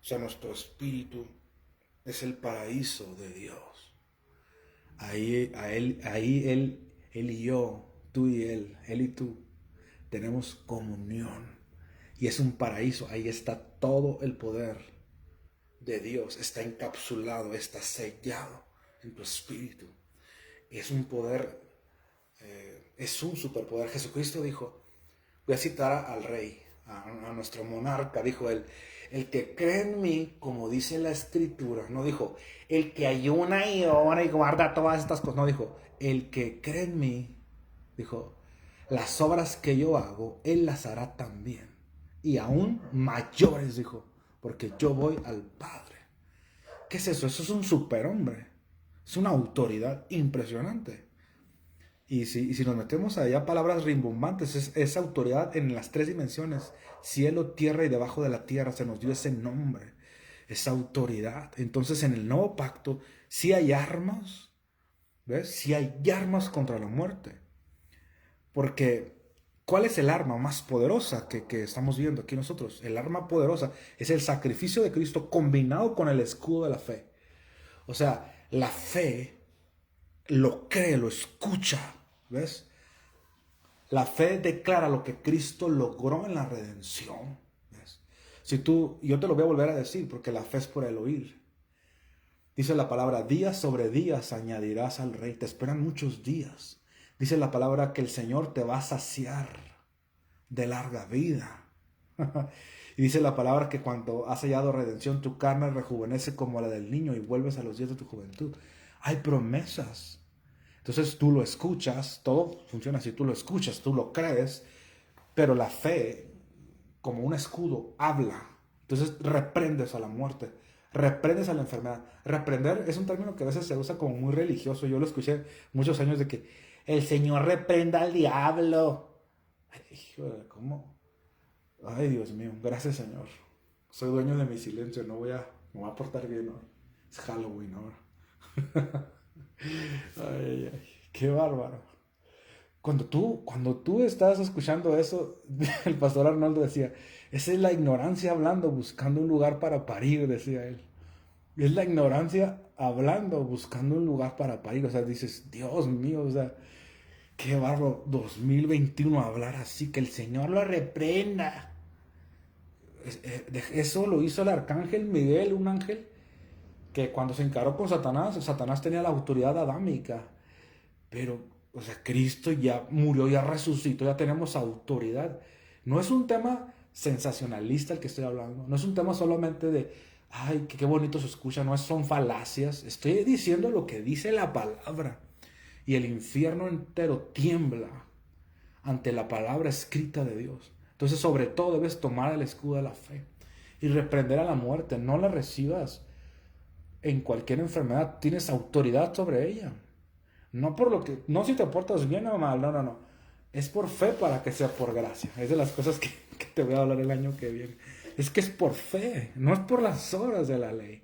O sea, nuestro espíritu es el paraíso de Dios. Ahí él y yo, tú y él y tú, tenemos comunión. Y es un paraíso. Ahí está todo el poder de Dios. Está encapsulado, está sellado en tu espíritu. Es un poder, es un superpoder. Jesucristo dijo, voy a citar al rey, a nuestro monarca, dijo él, el que cree en mí, como dice la escritura, no dijo, el que ayuna y ora y guarda todas estas cosas, no dijo, el que cree en mí, dijo, las obras que yo hago, él las hará también, y aún mayores, dijo, porque yo voy al Padre. ¿Qué es eso? Eso es un superhombre, es una autoridad impresionante. Y si nos metemos allá palabras rimbombantes, es autoridad en las tres dimensiones, cielo, tierra y debajo de la tierra, se nos dio ese nombre, esa autoridad. Entonces en el nuevo pacto sí hay armas, ¿ves? Sí hay armas contra la muerte. Porque, ¿cuál es el arma más poderosa que estamos viendo aquí nosotros? El arma poderosa es el sacrificio de Cristo combinado con el escudo de la fe. O sea, la fe lo cree, lo escucha, ¿ves? La fe declara lo que Cristo logró en la redención, ¿ves? Yo te lo voy a volver a decir, porque la fe es por el oír. Dice la palabra, días sobre días añadirás al rey. Te esperan muchos días. Dice la palabra que el Señor te va a saciar de larga vida. Y dice la palabra que cuando has hallado redención, tu carne rejuvenece como la del niño y vuelves a los días de tu juventud. Hay promesas. Entonces tú lo escuchas, todo funciona así, tú lo escuchas, tú lo crees, pero la fe, como un escudo, habla. Entonces reprendes a la muerte, reprendes a la enfermedad. Reprender es un término que a veces se usa como muy religioso. Yo lo escuché muchos años de que el Señor reprenda al diablo. Ay, hijo, ¿cómo? Ay, Dios mío, gracias Señor. Soy dueño de mi silencio, me voy a portar bien hoy. Es Halloween ahora. Ay, ay, qué bárbaro. Cuando tú estás escuchando eso, el pastor Arnoldo decía, esa es la ignorancia hablando, buscando un lugar para parir, decía él. Es la ignorancia hablando, buscando un lugar para parir. O sea, dices, Dios mío, o sea, qué bárbaro 2021 hablar así, que el Señor lo reprenda. Eso lo hizo el arcángel Miguel, un ángel que cuando se encaró con Satanás, Satanás tenía la autoridad adámica. Pero, o sea, Cristo ya murió, ya resucitó, ya tenemos autoridad. No es un tema sensacionalista el que estoy hablando. No es un tema solamente de, ay, qué bonito se escucha. No son falacias. Estoy diciendo lo que dice la palabra. Y el infierno entero tiembla ante la palabra escrita de Dios. Entonces, sobre todo, debes tomar el escudo de la fe y reprender a la muerte. No la recibas en cualquier enfermedad. Tienes autoridad sobre ella. No por lo que, no si te portas bien o mal, no. Es por fe para que sea por gracia. Es de las cosas que te voy a hablar el año que viene. Es que es por fe, no es por las obras de la ley.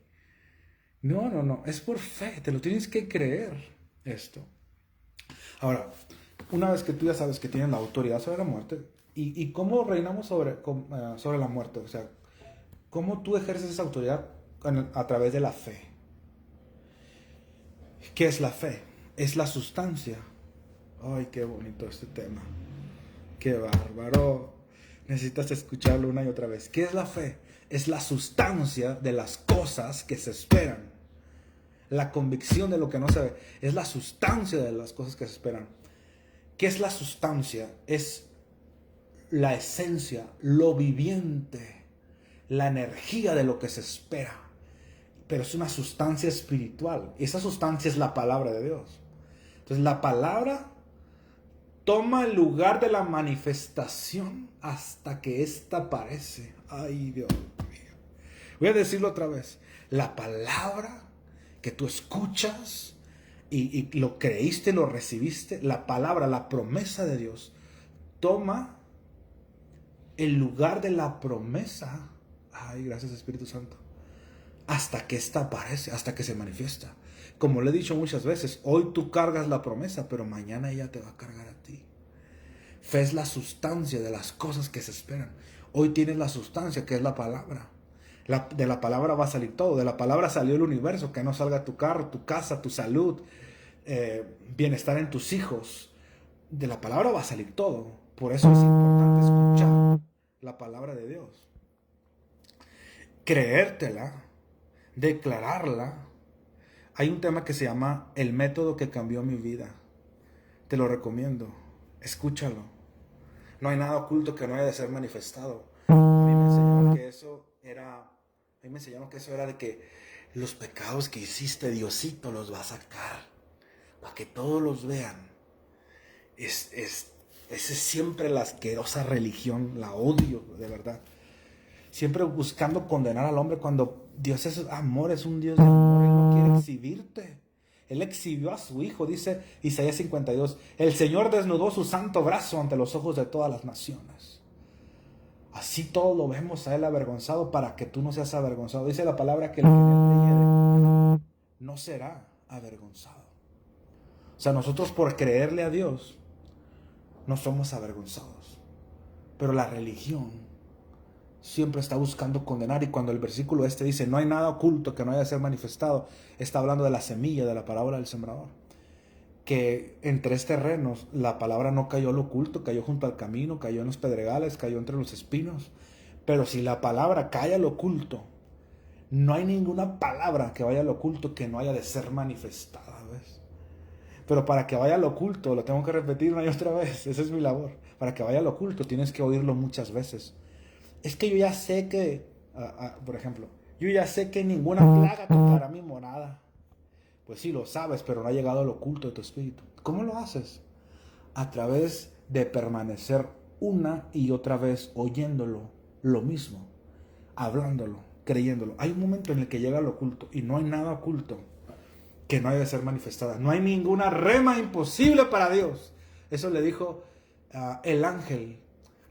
No, es por fe, te lo tienes que creer esto. Ahora, una vez que tú ya sabes que tienes la autoridad sobre la muerte, ¿y cómo reinamos sobre la muerte? O sea, ¿cómo tú ejerces esa autoridad a través de la fe? ¿Qué es la fe? Es la sustancia. Ay, qué bonito este tema. Qué bárbaro. Necesitas escucharlo una y otra vez. ¿Qué es la fe? Es la sustancia de las cosas que se esperan. La convicción de lo que no se ve. Es la sustancia de las cosas que se esperan. ¿Qué es la sustancia? Es la esencia, lo viviente, la energía de lo que se espera. Pero es una sustancia espiritual. Esa sustancia es la palabra de Dios. Entonces la palabra toma el lugar de la manifestación hasta que ésta aparece. Ay, Dios mío. Voy a decirlo otra vez. La palabra que tú escuchas y lo creíste, lo recibiste, la palabra, la promesa de Dios, toma el lugar de la promesa. Ay, gracias Espíritu Santo. Hasta que ésta aparece, hasta que se manifiesta. Como le he dicho muchas veces, hoy tú cargas la promesa, pero mañana ella te va a cargar a ti. Fe es la sustancia de las cosas que se esperan. Hoy tienes la sustancia, que es la palabra. De la palabra va a salir todo. De la palabra salió el universo. Que no salga tu carro, tu casa, tu salud, bienestar en tus hijos. De la palabra va a salir todo. Por eso es importante escuchar la palabra de Dios. Creértela, declararla. Hay un tema que se llama El método que cambió mi vida. Te lo recomiendo. Escúchalo. No hay nada oculto que no haya de ser manifestado. A mí me enseñaron que eso era de que los pecados que hiciste, Diosito los va a sacar para que todos los vean. Esa es siempre la asquerosa religión, la odio, de verdad. Siempre buscando condenar al hombre cuando Dios es amor, es un Dios de amor. Él no quiere exhibirte. Él exhibió a su Hijo, dice Isaías 52. El Señor desnudó su santo brazo ante los ojos de todas las naciones. Así todos lo vemos a Él avergonzado para que tú no seas avergonzado. Dice la palabra que el que en Él creyere no será avergonzado. O sea, nosotros por creerle a Dios no somos avergonzados. Pero la religión siempre está buscando condenar, y cuando el versículo dice no hay nada oculto que no haya de ser manifestado, está hablando de la semilla, de la parábola del sembrador, que en 3 terrenos la palabra no cayó a lo oculto, cayó junto al camino, cayó en los pedregales, cayó entre los espinos. Pero si la palabra cae a lo oculto, no hay ninguna palabra que vaya a lo oculto que no haya de ser manifestada, ¿ves? Pero para que vaya a lo oculto, lo tengo que repetir una y otra vez, esa es mi labor. Para que vaya a lo oculto tienes que oírlo muchas veces. Es que yo ya sé que, por ejemplo, yo ya sé que ninguna plaga tocará mi morada. Pues sí, lo sabes, pero no ha llegado al oculto de tu espíritu. ¿Cómo lo haces? A través de permanecer una y otra vez oyéndolo, lo mismo, hablándolo, creyéndolo. Hay un momento en el que llega al oculto y no hay nada oculto que no haya de ser manifestada. No hay ninguna rema imposible para Dios. Eso le dijo el ángel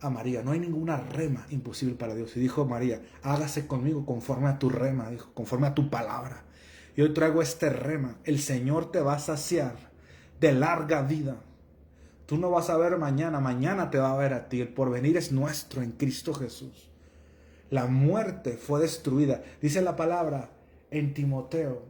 a María. No hay ninguna rema imposible para Dios. Y dijo María, hágase conmigo conforme a tu rema, dijo, conforme a tu palabra. Y hoy traigo este rema. El Señor te va a saciar de larga vida. Tú no vas a ver mañana, mañana te va a ver a ti. El porvenir es nuestro en Cristo Jesús. La muerte fue destruida. Dice la palabra en Timoteo,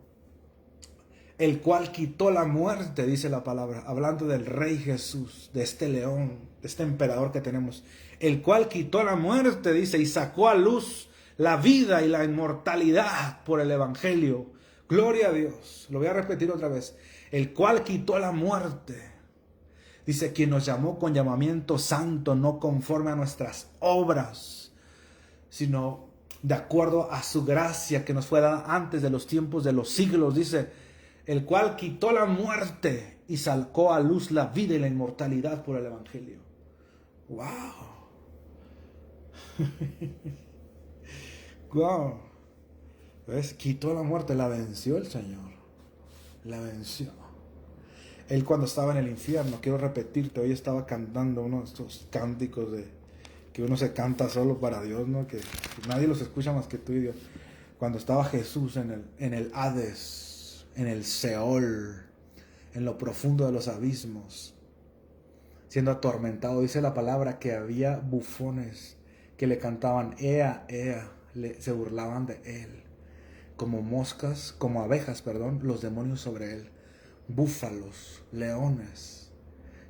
el cual quitó la muerte, dice la palabra, hablando del Rey Jesús, de este león, de este emperador que tenemos, el cual quitó la muerte, dice, y sacó a luz la vida y la inmortalidad por el Evangelio. Gloria a Dios. Lo voy a repetir otra vez. El cual quitó la muerte. Dice, quien nos llamó con llamamiento santo, no conforme a nuestras obras, sino de acuerdo a su gracia que nos fue dada antes de los tiempos de los siglos. Dice, el cual quitó la muerte y sacó a luz la vida y la inmortalidad por el Evangelio. ¡Wow! ¡Wow! ¿Ves? Quitó la muerte, la venció el Señor. La venció. Él cuando estaba en el infierno, quiero repetirte, hoy estaba cantando uno de estos cánticos que uno se canta solo para Dios, ¿no? Que nadie los escucha más que tú y Dios. Cuando estaba Jesús en el Hades, en el Seol, en lo profundo de los abismos, siendo atormentado, dice la palabra que había bufones que le cantaban Ea, Ea, se burlaban de él. Como moscas, como abejas, perdón, los demonios sobre él. Búfalos, leones,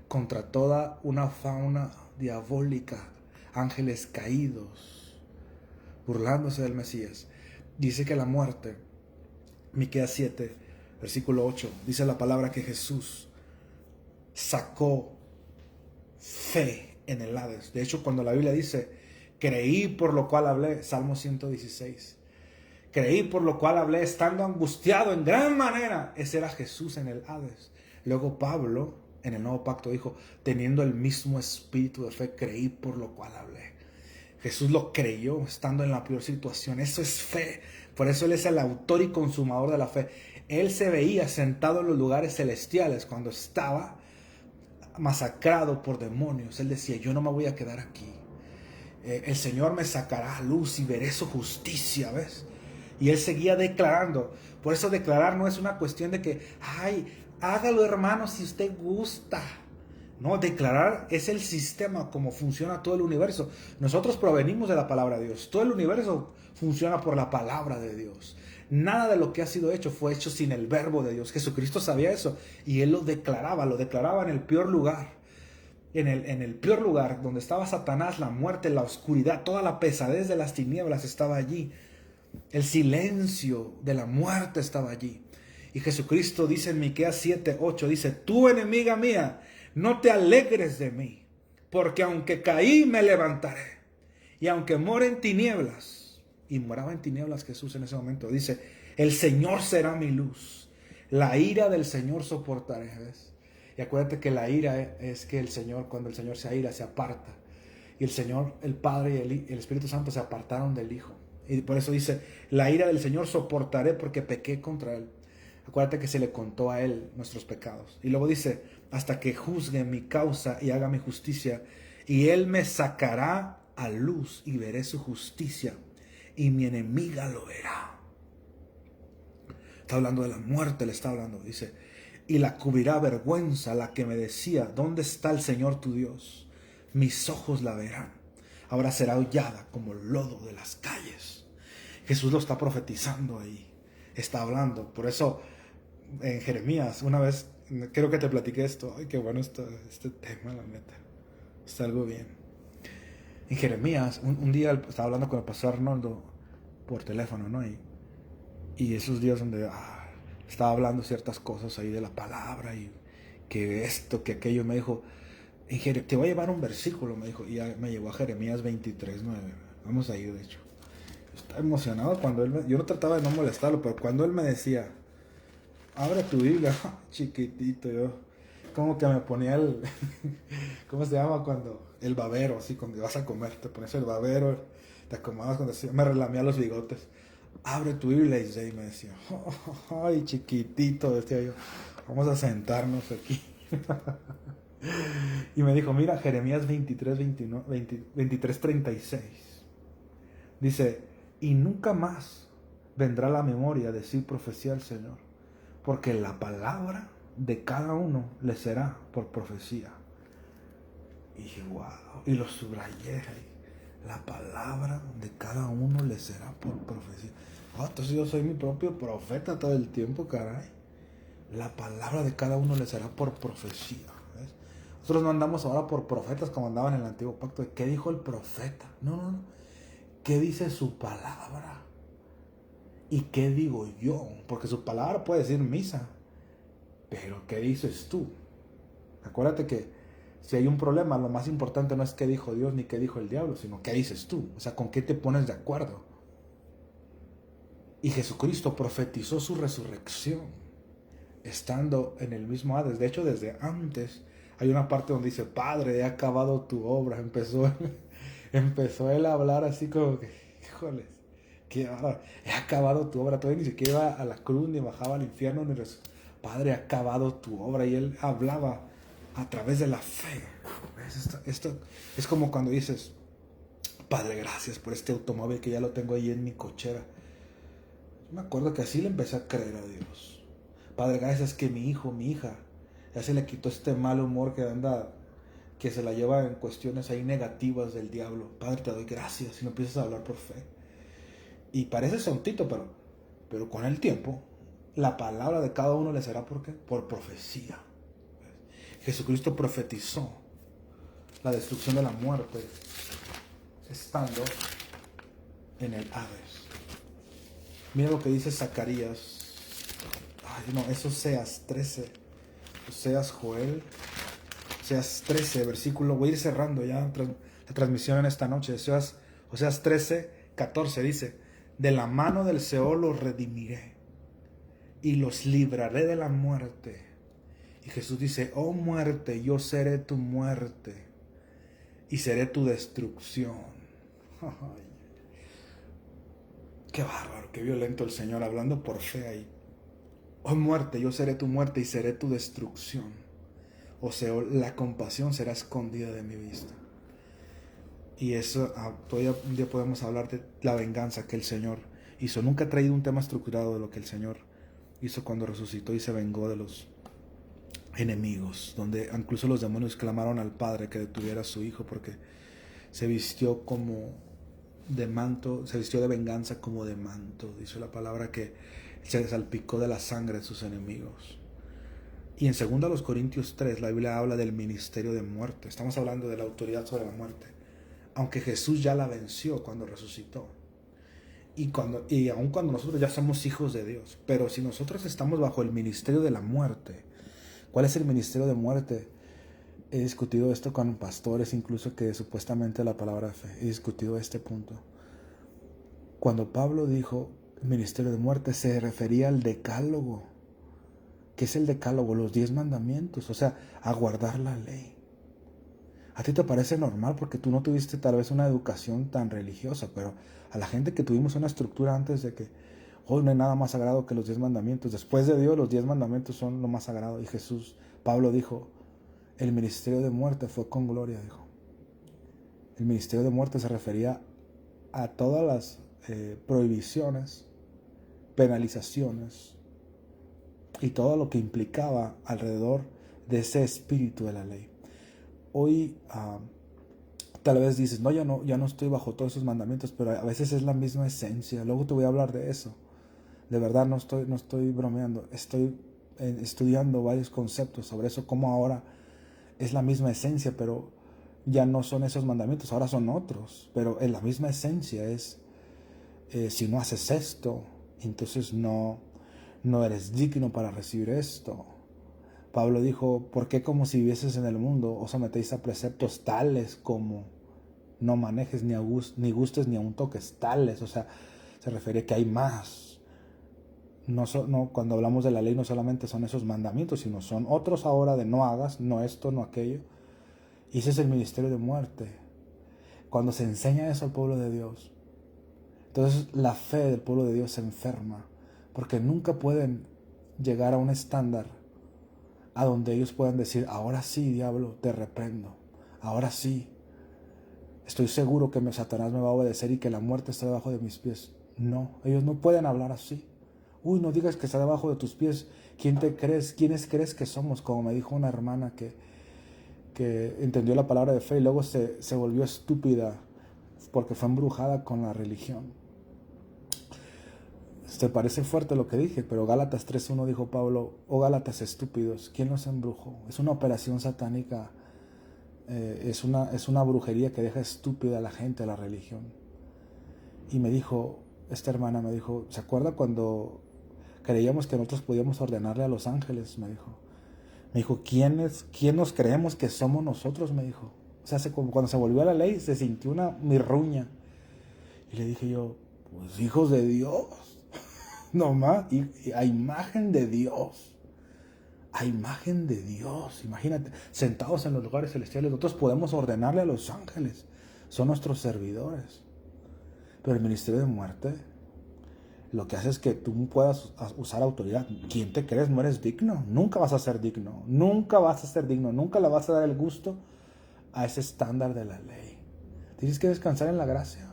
contra toda una fauna diabólica, ángeles caídos, burlándose del Mesías. Dice que la muerte, Miqueas 7, versículo 8, dice la palabra que Jesús sacó fe en el Hades. De hecho, cuando la Biblia dice, creí por lo cual hablé, Salmo 116, creí por lo cual hablé estando angustiado en gran manera, ese era Jesús en el Hades. Luego Pablo, en el Nuevo Pacto, dijo, teniendo el mismo espíritu de fe, creí por lo cual hablé. Jesús lo creyó estando en la peor situación. Eso es fe. Por eso Él es el autor y consumador de la fe. Él se veía sentado en los lugares celestiales cuando estaba masacrado por demonios. Él decía, yo no me voy a quedar aquí. El Señor me sacará a luz y veré su justicia, ¿ves? Y Él seguía declarando. Por eso declarar no es una cuestión de que, ay, hágalo, hermano, si usted gusta. No, declarar es el sistema como funciona todo el universo. Nosotros provenimos de la palabra de Dios. Todo el universo funciona por la palabra de Dios. Nada de lo que ha sido hecho fue hecho sin el verbo de Dios. Jesucristo sabía eso y Él lo declaraba en el peor lugar. En el peor lugar donde estaba Satanás, la muerte, la oscuridad, toda la pesadez de las tinieblas estaba allí. El silencio de la muerte estaba allí. Y Jesucristo dice en Miqueas 7:8, dice, tú, enemiga mía, no te alegres de mí, porque aunque caí me levantaré, y aunque more en tinieblas, y moraba en tinieblas Jesús en ese momento, dice, el Señor será mi luz, la ira del Señor soportaré, ¿ves? Y acuérdate que la ira es que el Señor, cuando el Señor se aira, se aparta, y el Señor, el Padre y el Espíritu Santo se apartaron del Hijo, y por eso dice, la ira del Señor soportaré porque pequé contra Él. Acuérdate que se le contó a Él nuestros pecados. Y luego dice, hasta que juzgue mi causa y haga mi justicia, y Él me sacará a luz y veré su justicia, y mi enemiga lo verá. Está hablando de la muerte, le está hablando. Dice, y la cubrirá vergüenza la que me decía, ¿dónde está el Señor tu Dios? Mis ojos la verán. Ahora será hollada como lodo de las calles. Jesús lo está profetizando ahí. Está hablando. Por eso en Jeremías, una vez, creo que te platiqué esto. Ay, qué bueno este tema, la neta. Está algo bien. En Jeremías, un día estaba hablando con el pastor Arnoldo por teléfono, ¿no? Y esos días donde estaba hablando ciertas cosas ahí de la palabra y que esto, que aquello, me dijo, te voy a llevar un versículo, me dijo, y me llevó a Jeremías 23:9. Vamos a ir, de hecho. Estaba emocionado cuando yo no trataba de no molestarlo, pero cuando él me decía, abre tu Biblia, chiquitito, yo como que me ponía ¿cómo se llama? Cuando el babero, así, cuando vas a comer, te pones el babero, te acomodas, me relamía los bigotes, abre tu Biblia, y me decía, ay, chiquitito, decía yo, vamos a sentarnos aquí. Y me dijo, mira, Jeremías 23:36, dice, y nunca más vendrá a la memoria decir profecía al Señor, porque la palabra de cada uno le será por profecía. Y dije, wow, y lo subrayé ahí. La palabra de cada uno le será por profecía. Entonces yo soy mi propio profeta todo el tiempo, caray. La palabra de cada uno le será por profecía. ¿Ves? Nosotros no andamos ahora por profetas como andaban en el antiguo pacto. ¿Qué dijo el profeta? No. ¿Qué dice su palabra? ¿Y qué digo yo? Porque su palabra puede decir misa, pero ¿qué dices tú? Acuérdate que si hay un problema, lo más importante no es qué dijo Dios ni qué dijo el diablo, sino qué dices tú. O sea, con qué te pones de acuerdo. Y Jesucristo profetizó su resurrección estando en el mismo Hades. De hecho, desde antes hay una parte donde dice, Padre, he acabado tu obra. Empezó él a hablar así como que, híjoles, he acabado tu obra. Todavía ni siquiera iba a la cruz, ni bajaba al infierno, ni Padre, he acabado tu obra. Y él hablaba a través de la fe. Esto es como cuando dices, Padre, gracias por este automóvil que ya lo tengo ahí en mi cochera. Yo me acuerdo que así le empecé a creer a Dios. Padre, gracias que mi hijo, mi hija, ya se le quitó este mal humor que se la lleva en cuestiones ahí negativas del diablo. Padre, te doy gracias. Y no empiezas a hablar por fe. Y parece sontito, pero con el tiempo, la palabra de cada uno le será, ¿por qué? Por profecía. Jesucristo profetizó la destrucción de la muerte estando en el Hades. Mira lo que dice Zacarías. Ay, no, es Oseas 13. Oseas, Joel. Oseas 13, versículo. Voy a ir cerrando ya la transmisión en esta noche. Oseas 13, 14 dice: de la mano del Seol los redimiré y los libraré de la muerte. Y Jesús dice: oh muerte, yo seré tu muerte y seré tu destrucción. Ay, qué bárbaro, qué violento el Señor, hablando por fe ahí. Oh muerte, yo seré tu muerte y seré tu destrucción. O sea, la compasión será escondida de mi vista. Y eso, todavía un día podemos hablar de la venganza que el Señor hizo. Nunca he traído un tema estructurado de lo que el Señor hizo cuando resucitó y se vengó de los enemigos, donde incluso los demonios clamaron al Padre que detuviera a su Hijo, porque se vistió como de manto, se vistió de venganza como de manto. Dice la palabra que se salpicó de la sangre de sus enemigos. Y en 2 Corintios 3 la Biblia habla del ministerio de muerte. Estamos hablando de la autoridad sobre la muerte, aunque Jesús ya la venció cuando resucitó. Y aun cuando nosotros ya somos hijos de Dios, pero si nosotros estamos bajo el ministerio de la muerte. ¿Cuál es el ministerio de muerte? He discutido esto con pastores, incluso que supuestamente la palabra de fe. He discutido este punto. Cuando Pablo dijo ministerio de muerte, se refería al decálogo. ¿Qué es el decálogo? Los 10 mandamientos, o sea, a guardar la ley. A ti te parece normal porque tú no tuviste tal vez una educación tan religiosa, pero a la gente que tuvimos una estructura antes de que hoy no hay nada más sagrado que los 10 mandamientos. Después de Dios, los 10 mandamientos son lo más sagrado. Y Pablo dijo, el ministerio de muerte fue con gloria, dijo. El ministerio de muerte se refería a todas las prohibiciones, penalizaciones y todo lo que implicaba alrededor de ese espíritu de la ley. Hoy tal vez dices, no, ya no estoy bajo todos esos mandamientos, pero a veces es la misma esencia. Luego te voy a hablar de eso. De verdad no estoy bromeando. Estoy estudiando varios conceptos sobre eso, cómo ahora es la misma esencia, pero ya no son esos mandamientos, ahora son otros. Pero en la misma esencia es, si no haces esto, entonces no eres digno para recibir esto. Pablo dijo, ¿por qué como si vivieses en el mundo os sometéis a preceptos tales como no manejes ni gustes ni aun toques? Tales, o sea, se refiere que hay más. No, cuando hablamos de la ley no solamente son esos mandamientos, sino son otros ahora de no hagas, no esto, no aquello. Y ese es el ministerio de muerte. Cuando se enseña eso al pueblo de Dios, entonces la fe del pueblo de Dios se enferma, porque nunca pueden llegar a un estándar a donde ellos puedan decir, ahora sí, diablo, te reprendo. Ahora sí, estoy seguro que Satanás me va a obedecer y que la muerte está debajo de mis pies. No, ellos no pueden hablar así. Uy, no digas que está debajo de tus pies. ¿Quiénes crees que somos? Como me dijo una hermana que entendió la palabra de fe y luego se volvió estúpida porque fue embrujada con la religión. Te parece fuerte lo que dije, pero Gálatas 3:1 dijo Pablo, oh Gálatas estúpidos, ¿quién los embrujó? Es una operación satánica, es una brujería que deja estúpida a la gente, a la religión. Y me dijo, esta hermana me dijo, ¿se acuerda cuando creíamos que nosotros podíamos ordenarle a los ángeles? Me dijo, ¿quién nos creemos que somos nosotros? Me dijo. O sea, cuando se volvió a la ley se sintió una mirruña. Y le dije yo, pues hijos de Dios. No más, y a imagen de Dios. A imagen de Dios. Imagínate, sentados en los lugares celestiales, nosotros podemos ordenarle a los ángeles. Son nuestros servidores. Pero el ministerio de muerte lo que hace es que tú puedas usar autoridad. ¿Quién te crees? No eres digno. Nunca vas a ser digno. Nunca vas a ser digno. Nunca le vas a dar el gusto a ese estándar de la ley. Tienes que descansar en la gracia.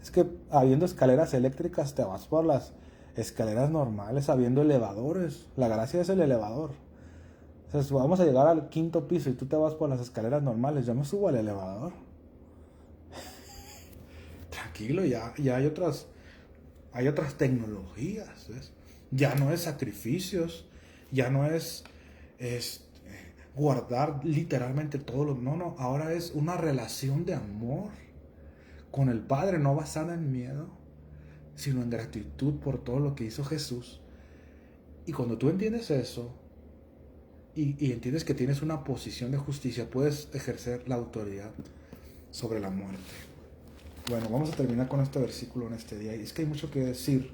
Es que habiendo escaleras eléctricas te vas por las escaleras normales, habiendo elevadores. La gracia es el elevador. O sea, si vamos a llegar al 5.º piso y tú te vas por las escaleras normales, yo me subo al elevador. Tranquilo, ya hay otras tecnologías, ¿ves? Ya no es sacrificios, ya no es guardar literalmente todo lo... No, ahora es una relación de amor con el Padre, no basada en miedo, sino en gratitud por todo lo que hizo Jesús. Y cuando tú entiendes eso, y entiendes que tienes una posición de justicia, puedes ejercer la autoridad sobre la muerte. Bueno, vamos a terminar con este versículo en este día. Y es que hay mucho que decir.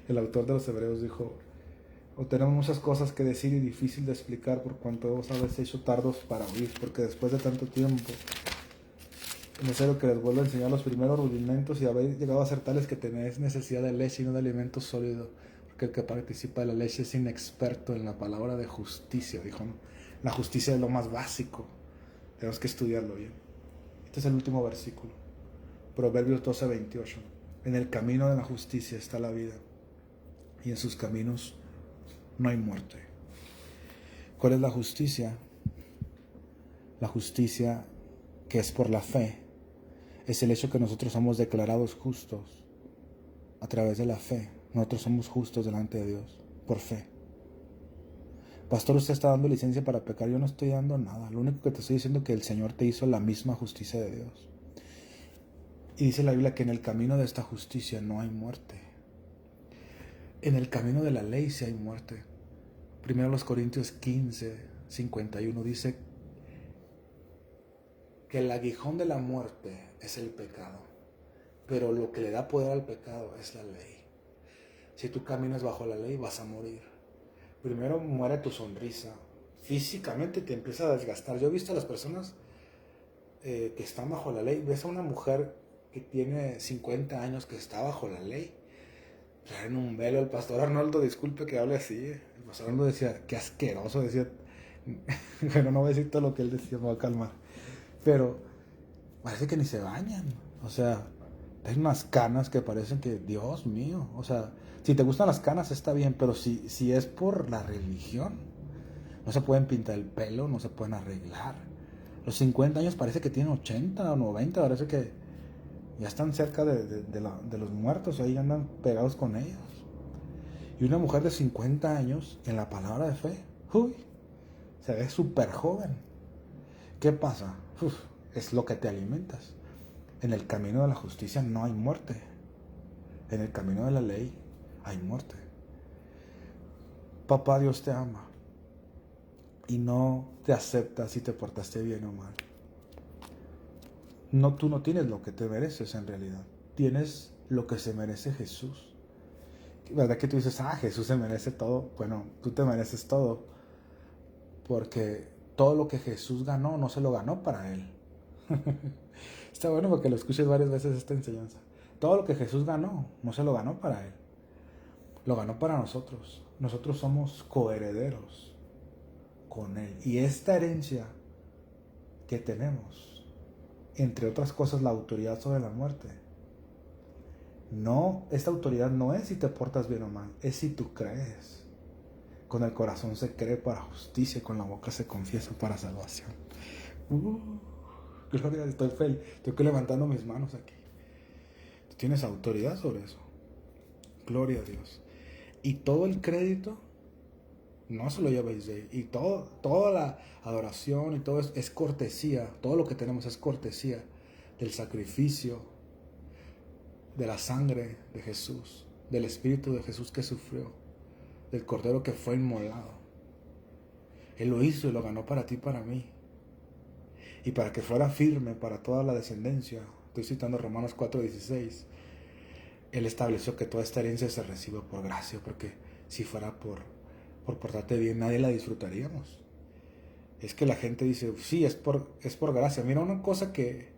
El autor de los Hebreos dijo: o tenemos muchas cosas que decir y difícil de explicar por cuanto hemos a veces hecho tardos para oír, porque después de tanto tiempo es necesario que les vuelva a enseñar los primeros rudimentos, y habéis llegado a ser tales que tenéis necesidad de leche y no de alimento sólido, porque el que participa de la leche es inexperto en la palabra de justicia. Dijo, ¿no? La justicia es lo más básico, tenemos que estudiarlo bien. Este es el último versículo, Proverbios 12:28. En el camino de la justicia está la vida, y en sus caminos no hay muerte. ¿Cuál es la justicia? La justicia que es por la fe es el hecho que nosotros somos declarados justos a través de la fe. Nosotros somos justos delante de Dios por fe. Pastor, usted está dando licencia para pecar. Yo no estoy dando nada. Lo único que te estoy diciendo es que el Señor te hizo la misma justicia de Dios. Y dice la Biblia que en el camino de esta justicia no hay muerte. En el camino de la ley sí hay muerte. Primero los Corintios 15:51 dice que el aguijón de la muerte es el pecado, pero lo que le da poder al pecado es la ley. Si tú caminas bajo la ley vas a morir. Primero muere tu sonrisa, físicamente te empieza a desgastar. Yo he visto a las personas que están bajo la ley. Ves a una mujer que tiene 50 años que está bajo la ley, traen un velo. El pastor Arnoldo, disculpe que hable así, el pastor Arnoldo decía, qué asqueroso, decía, bueno, no voy a decir todo lo que él decía, me voy a calmar, pero parece que ni se bañan. O sea, hay unas canas que parecen que, Dios mío, o sea, si te gustan las canas está bien, pero si es por la religión, no se pueden pintar el pelo, no se pueden arreglar. Los 50 años parece que tienen 80 o 90, parece que ya están cerca de los muertos, ahí andan pegados con ellos. Y una mujer de 50 años en la palabra de fe, uy, se ve súper joven. ¿Qué pasa? Es lo que te alimentas. En el camino de la justicia no hay muerte. En el camino de la ley hay muerte. Papá Dios te ama y no te acepta si te portaste bien o mal. No, tú no tienes lo que te mereces en realidad. Tienes lo que se merece Jesús. ¿Verdad que tú dices, Jesús se merece todo? Bueno, tú te mereces todo, porque todo lo que Jesús ganó no se lo ganó para Él. Está bueno porque lo escuches varias veces esta enseñanza. Todo lo que Jesús ganó no se lo ganó para Él, lo ganó para nosotros. Nosotros somos coherederos con Él. Y esta herencia que tenemos, entre otras cosas, la autoridad sobre la muerte. No, esta autoridad no es si te portas bien o mal, es si tú crees. Con el corazón se cree para justicia y con la boca se confiesa para salvación. Gloria, estoy levantando mis manos aquí. Tú tienes autoridad sobre eso. Gloria a Dios. Y todo el crédito no se lo llevéis de ahí. Y toda la adoración y todo es cortesía. Todo lo que tenemos es cortesía del sacrificio, de la sangre de Jesús, del Espíritu de Jesús que sufrió, del Cordero que fue inmolado. Él lo hizo y lo ganó para ti y para mí. Y para que fuera firme para toda la descendencia, estoy citando Romanos 4:16, Él estableció que toda esta herencia se reciba por gracia, porque si fuera por portarte bien, nadie la disfrutaríamos. Es que la gente dice, sí, es por gracia. Mira, una cosa que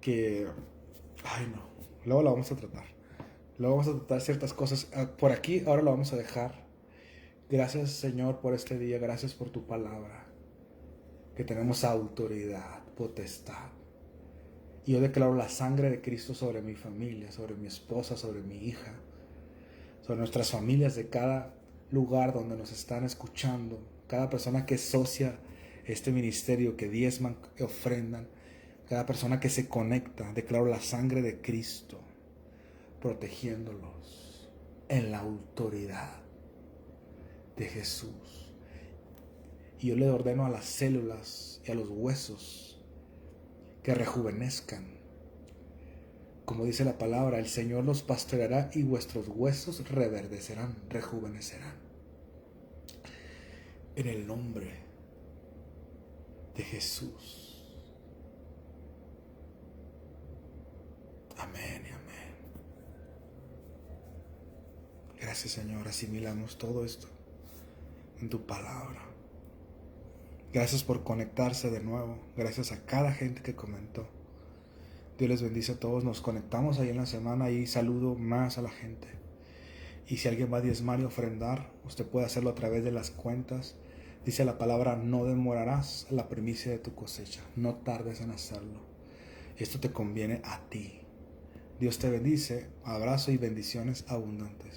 ay no, luego la vamos a tratar. Luego vamos a tratar ciertas cosas. Por aquí ahora lo vamos a dejar. Gracias, Señor, por este día. Gracias por tu palabra. Que tenemos autoridad, potestad. Y yo declaro la sangre de Cristo sobre mi familia, sobre mi esposa, sobre mi hija, sobre nuestras familias de cada lugar donde nos están escuchando, cada persona que asocia este ministerio, que diezman, que ofrendan, cada persona que se conecta. Declaro la sangre de Cristo protegiéndolos en la autoridad de Jesús. Y yo le ordeno a las células y a los huesos que rejuvenezcan. Como dice la palabra, el Señor los pastoreará y vuestros huesos reverdecerán, rejuvenecerán. En el nombre de Jesús. Amén y amén. Gracias, Señor. Asimilamos todo esto en tu palabra. Gracias por conectarse de nuevo. Gracias a cada gente que comentó. Dios les bendice a todos. Nos conectamos ahí en la semana y saludo más a la gente. Y si alguien va a diezmar y ofrendar, usted puede hacerlo a través de las cuentas. Dice la palabra, no demorarás la primicia de tu cosecha. No tardes en hacerlo. Esto te conviene a ti. Dios te bendice. Abrazo y bendiciones abundantes.